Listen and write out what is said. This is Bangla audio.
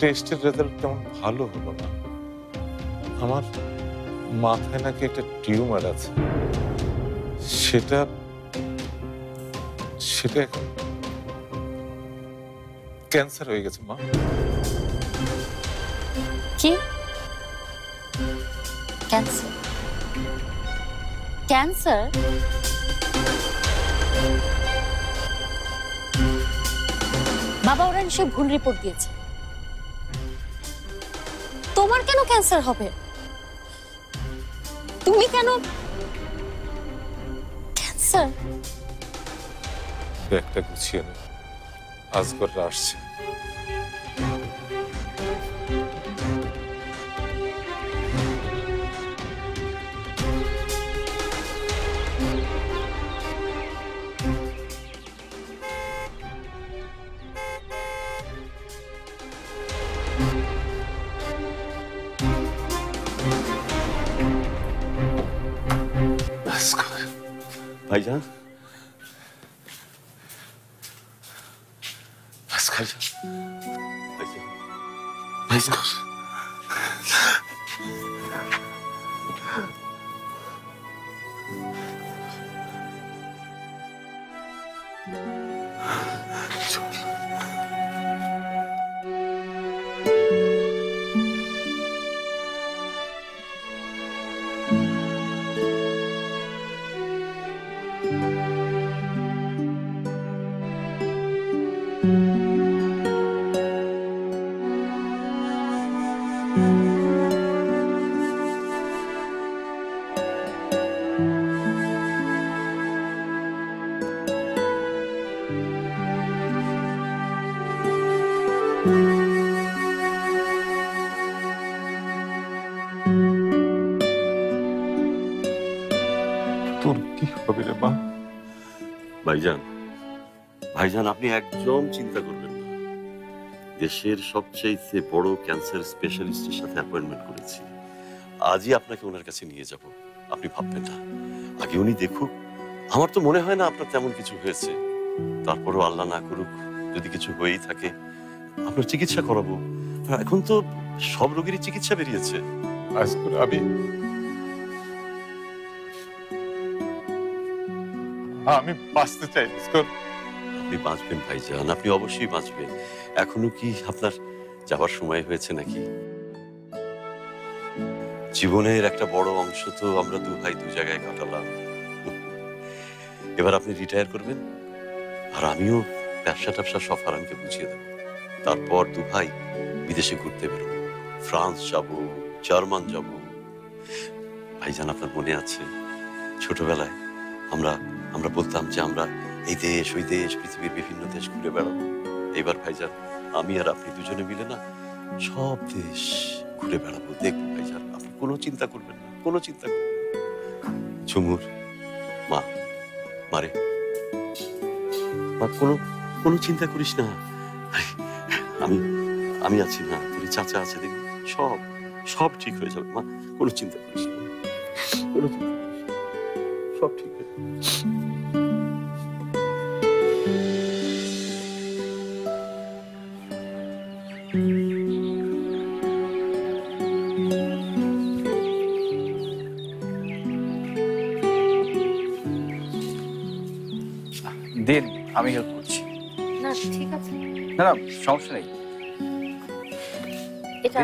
টেস্টের রেজাল্ট কেমন ভালো হলো না। আমার মাথায় নাকি একটা টিউমার আছে, সেটা সেটা এখন ক্যান্সার হয়ে গেছে মা। কি ক্যান্সার? ক্যান্সার? বাবা ওরা নিশ্চয় ভুল রিপোর্ট দিয়েছে। তোমার কেন ক্যান্সার হবে? তুমি কেন ক্যান্সার? ব্যাগটা গুছিয়ে নে, আজগররা আসছে। ভাইজান, তোর কি হবে রে মা? ভাইজান, ভাইজান আপনি একদম চিন্তা করবেন না। দেশের সবচেয়ে বড় ক্যান্সার স্পেশালিস্টের সাথে অ্যাপয়েন্টমেন্ট করেছি। আজই আপনাকে ওনার কাছে নিয়ে যাব। আপনি ভাববেন না, আগে উনি দেখুক। আমার তো মনে হয় না আপনার তেমন কিছু হয়েছে। তারপরও আল্লাহ না করুক যদি কিছু হয়েই থাকে, আপনার চিকিৎসা করাবো। এখন তো সব রোগেরই চিকিৎসা বেরিয়েছে। আজগর, আমি বাঁচতে চাই আজগর। আপনি বাঁচবেন ভাইজান, আপনি অবশ্যই বাঁচবেন। এখনো কি আপনার যাওয়ার সময় হয়েছে নাকি? জীবনের একটা বড় অংশ তো আমরা দু ভাই দু জায়গায় কাটালাম। এবার আপনি রিটায়ার করবেন, আর আমিও ব্যবসা ট্যাবসা সব হারানকে বুঝিয়ে দেব। তারপর দু ভাই বিদেশে ঘুরতে বেরোবো। ফ্রান্স যাব, জার্মান যাব। ভাইজান আপনার মনে আছে ছোটবেলায় আমরা আমরা বলতাম যে আমরা এই দেশ ওই দেশ, পৃথিবীর বিভিন্ন দেশ ঘুরে বেড়াবো। এবার ভাইজান আমি আর আপনি দুজনে মিলে না সব দেশ ঘুরে বেড়াবো। দেখবো ভাইজান, আপনি কোনো চিন্তা করবেন না, কোনো চিন্তা করবেন না। ঝুমুর মা, মারে মা, কোনো চিন্তা করিস না। আমি আমি আছি না, তোর চাচা আছে, দেখবি সব সব ঠিক হয়ে যাবে মা। কোনো চিন্তা করিস না, কোনো চিন্তা করিস না, সব ঠিক হয়ে যাবে। দিন, আমি হেল্প করছি। না ঠিক আছে, না না, সমস্যা নেই। এটা